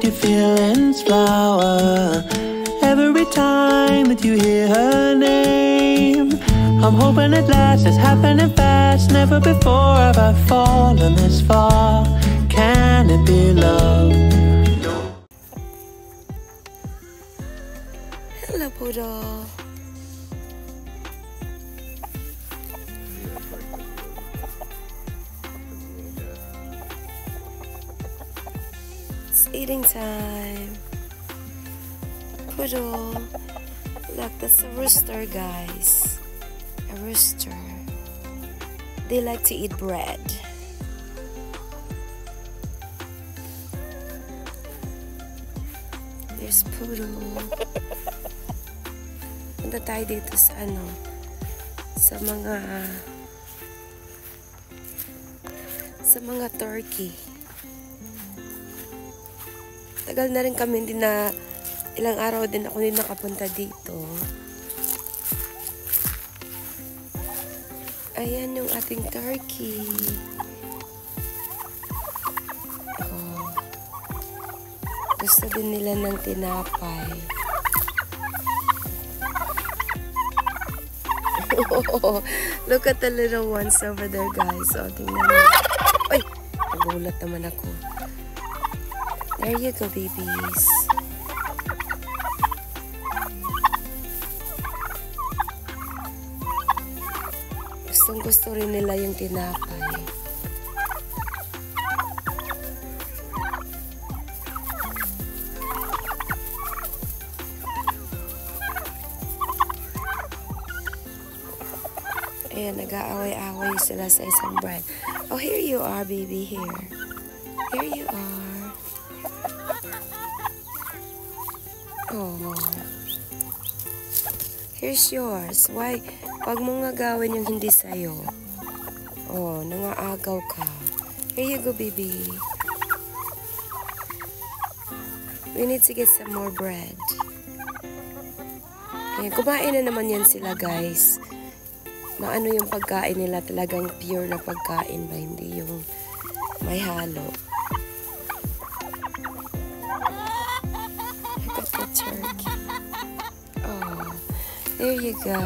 your feelings flower every time that you hear her name. I'm hoping at last it's happening fast. Never before have I fallen this far. Can it be love? Hello, Poodle. It's eating time. Poodle. Look, that's a rooster, guys. A rooster. They like to eat bread. There's Poodle. Punta tayo dito sa sa mga turkey. Tagal na rin kami, ilang araw din ako din nakapunta dito. Ayan yung ating turkey. Oh. Gusto din nila ng tinapay. Look at the little ones over there, guys. Oh, tingnan mo. Ay! Nagulat naman ako. There you go, babies. Gusto rin nila yung tinapay. Ayan, nag-aaway-aaway sila sa isang bread. Oh, here you are, baby. Here. Here you are. Oh. Here's yours. Why? Wag mong agawin yung hindi sa'yo. Oh, nangaagaw ka. Here you go, baby. We need to get some more bread. Ayan, kumain na naman yan sila, guys. Maano yung pagkain nila, talagang pure na pagkain ba? Hindi yung may halo. Look at the turkey. Oh, there you go.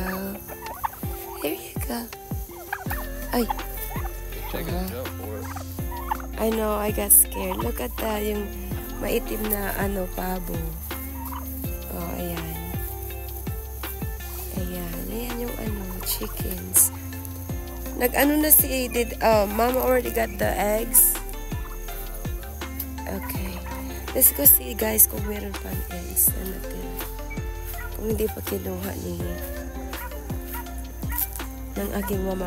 There you go. Ay. I know, I got scared. Look at that, yung maitim na pabo. Oh, ayan. Ayan, ayan yung chickens. Na si Mama already got the eggs? Okay. Let's go see, guys, kung meron pang eggs na natin. Kung hindi pa kinuha ng aking mama.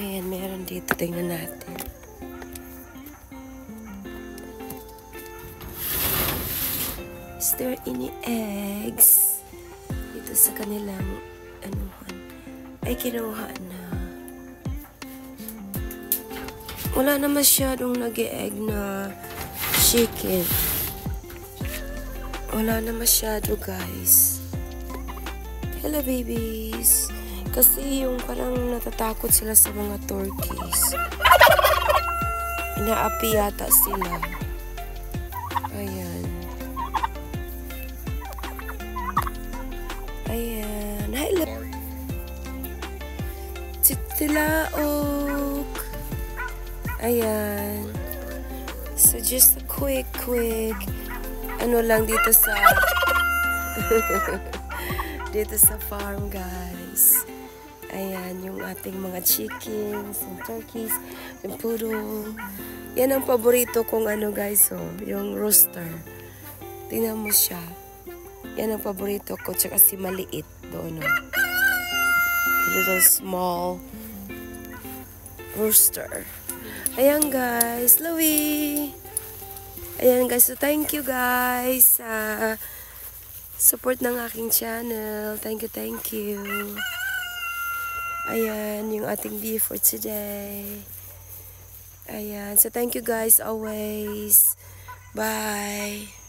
Ayan, meron dito. Tingnan natin. Is there any eggs? Dito sa kanilang ay kinuha na. Wala na masyadong nag-e-egg na chicken. Wala na masyado, guys. Hello, babies. Kasi yung parang natatakot sila sa mga turkeys. Inaapi yata sila. Ayan. Ayan. Hi, look. Titilaok. Ayan. So, just a quick lang dito sa dito sa farm, guys. Ayan, yung ating mga chickens, yung turkeys, yung poodle. Yan ang paborito kong guys, yung rooster. Tingnan mo siya. Yan ang paborito ko, tsaka si maliit doon, The little small rooster. Ayan, guys. Louie! Ayan, guys. So, thank you, guys. Support ng aking channel. Thank you. Ayan, yung ating view for today. Ayan. So, thank you, guys, always. Bye.